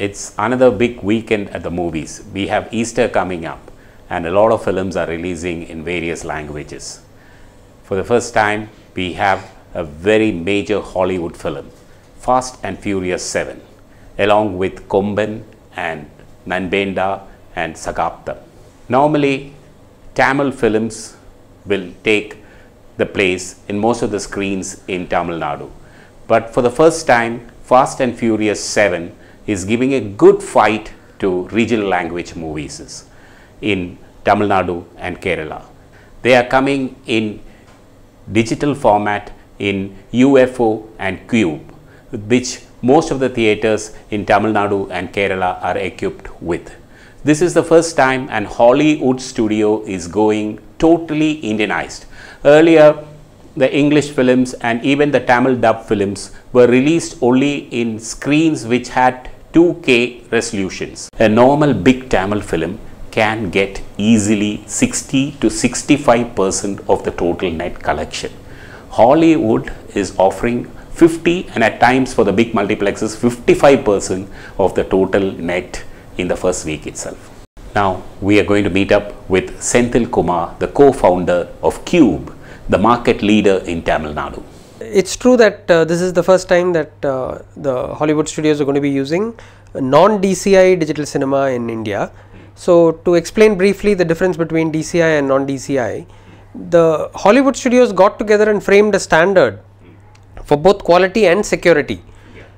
It's another big weekend at the movies. We have Easter coming up and a lot of films are releasing in various languages. For the first time, we have a very major Hollywood film, Fast and Furious 7, along with Komban and Nanbenda and Sagapta. Normally, Tamil films will take the place in most of the screens in Tamil Nadu. But for the first time, Fast and Furious 7 is giving a good fight to regional language movies in Tamil Nadu and Kerala. They are coming in digital format in UFO and Cube, which most of the theaters in Tamil Nadu and Kerala are equipped with. This is the first time an Hollywood studio is going totally Indianized. Earlier, the English films and even the Tamil dub films were released only in screens which had 2K resolutions. A normal big Tamil film can get easily 60 to 65% of the total net collection. Hollywood is offering 50 and at times for the big multiplexes 55% of the total net in the first week itself. Now we are going to meet up with Senthil Kumar, the co-founder of Cube, the market leader in Tamil Nadu. It's true that this is the first time that the Hollywood studios are going to be using non-DCI digital cinema in India. So to explain briefly the difference between DCI and non-DCI, the Hollywood studios got together and framed a standard for both quality and security,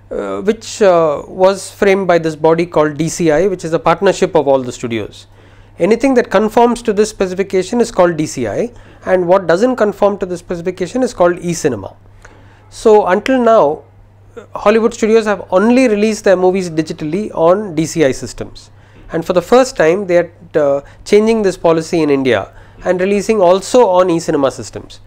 which was framed by this body called DCI, which is a partnership of all the studios. Anything that conforms to this specification is called DCI, and what doesn't conform to this specification is called e-cinema. So until now, Hollywood studios have only released their movies digitally on DCI systems, and for the first time they are changing this policy in India and releasing also on e-cinema systems.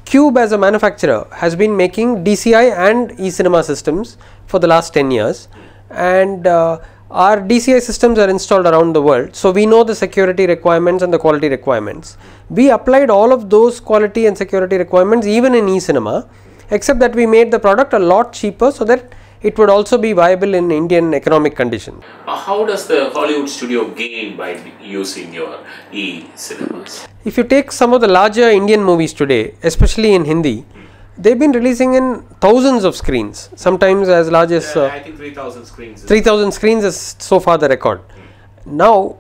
Cube as a manufacturer has been making DCI and e-cinema systems for the last 10 years, and our DCI systems are installed around the world, so we know the security requirements and the quality requirements. We applied all of those quality and security requirements even in e-cinema, except that we made the product a lot cheaper so that it would also be viable in Indian economic conditions. How does the Hollywood studio gain by using your e-cinemas? If you take some of the larger Indian movies today, especially in Hindi, they've been releasing in thousands of screens, sometimes as large as I think 3,000 screens. 3,000 screens is so far the record. Now,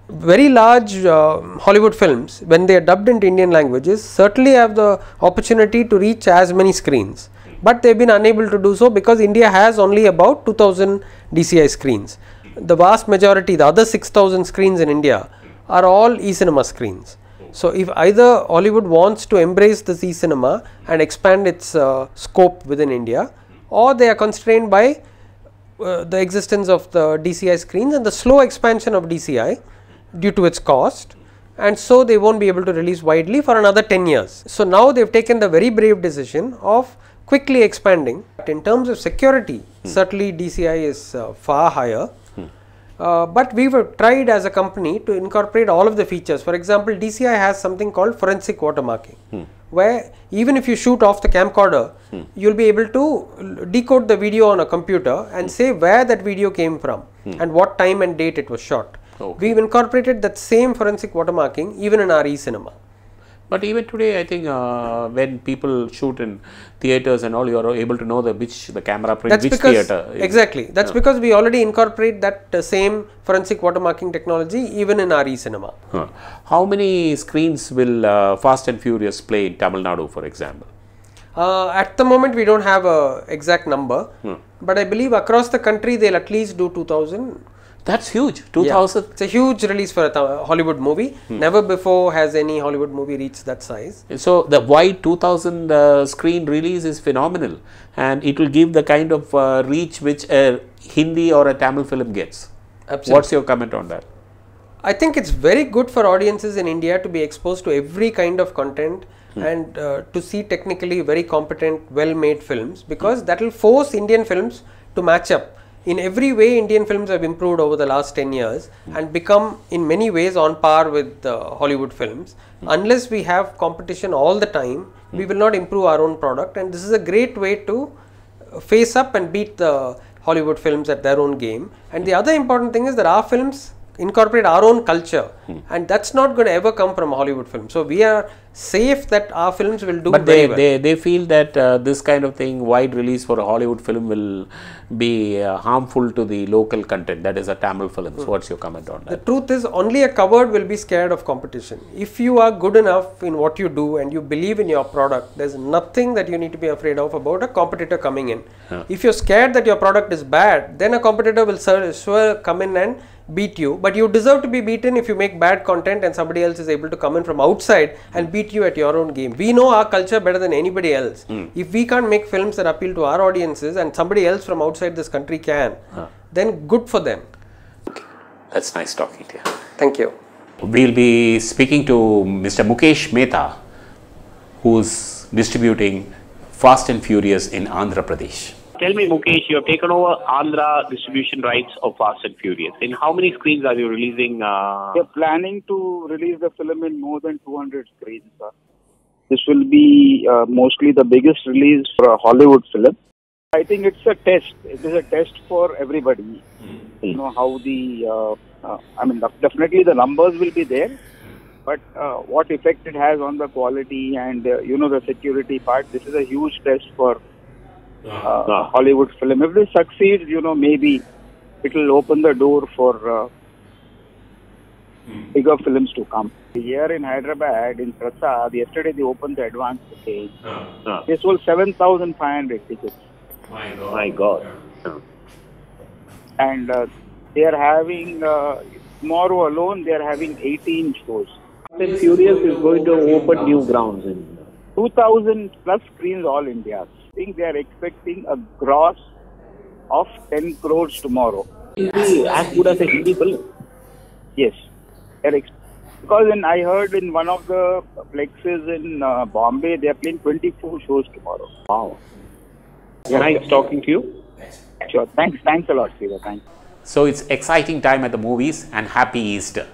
very large Hollywood films, when they are dubbed into Indian languages, certainly have the opportunity to reach as many screens, but they have been unable to do so because India has only about 2,000 DCI screens. The vast majority, the other 6,000 screens in India, are all e-cinema screens. So if either Hollywood wants to embrace this e-cinema and expand its scope within India, or they are constrained by the existence of the DCI screens and the slow expansion of DCI due to its cost, and so they won't be able to release widely for another 10 years. So now they have taken the very brave decision of quickly expanding. In terms of security, certainly DCI is far higher. But we were tried as a company to incorporate all of the features. For example, DCI has something called forensic watermarking, where even if you shoot off the camcorder, you'll be able to decode the video on a computer and say where that video came from and what time and date it was shot. We've incorporated that same forensic watermarking even in our e-cinema. But even today, I think when people shoot in theaters and all, you are able to know which camera print, which theater. Exactly. That's because we already incorporate that same forensic watermarking technology even in our e-cinema. How many screens will Fast and Furious play in Tamil Nadu, for example? At the moment, we don't have an exact number, but I believe across the country they'll at least do 2,000. That's huge, 2,000. Yeah. It's a huge release for a Hollywood movie. Never before has any Hollywood movie reached that size. So the wide 2,000 screen release is phenomenal, and it will give the kind of reach which a Hindi or a Tamil film gets. Absolutely. What's your comment on that? I think it's very good for audiences in India to be exposed to every kind of content and to see technically very competent, well-made films, because that will force Indian films to match up. In every way, Indian films have improved over the last 10 years and become in many ways on par with Hollywood films. Unless we have competition all the time, we will not improve our own product, and this is a great way to face up and beat the Hollywood films at their own game. And the other important thing is that our films incorporate our own culture, and that's not going to ever come from a Hollywood film. So we are safe that our films will do very well. They feel that this kind of thing, wide release for a Hollywood film, will be harmful to the local content, that is a Tamil films. What's your comment on that? The truth is, only a coward will be scared of competition. If you are good enough in what you do and you believe in your product, there's nothing that you need to be afraid of about a competitor coming in. If you're scared that your product is bad, then a competitor will sure come in and beat you, but you deserve to be beaten if you make bad content and somebody else is able to come in from outside and beat you at your own game. We know our culture better than anybody else. If we can't make films that appeal to our audiences and somebody else from outside this country can, then good for them. That's nice talking to you. Thank you. We'll be speaking to Mr. Mukesh Mehta, who's distributing Fast and Furious in Andhra Pradesh. Tell me, Mukesh, you have taken over Andhra distribution rights of Fast and Furious. In how many screens are you releasing? We're planning to release the film in more than 200 screens. This will be mostly the biggest release for a Hollywood film. I think it's a test. It is a test for everybody. You know how the, I mean, definitely the numbers will be there, but what effect it has on the quality and, you know, the security part, this is a huge test for Hollywood film. If this succeeds, you know, maybe it will open the door for bigger films to come. Here in Hyderabad, in Prasad, yesterday they opened the advance booking. They sold 7,500 tickets. My God. And they are having, tomorrow alone, they are having 18 shows. Fast and Furious is going to open new grounds in 2,000 plus screens all India. I think they are expecting a gross of 10 crores tomorrow. as good as a Hindi film. Yes. Because I heard in one of the plexes in Bombay, they are playing 24 shows tomorrow. Wow. Nice talking to you. Sure. Thanks a lot, Sreedhar. Thanks. So it's exciting time at the movies, and happy Easter.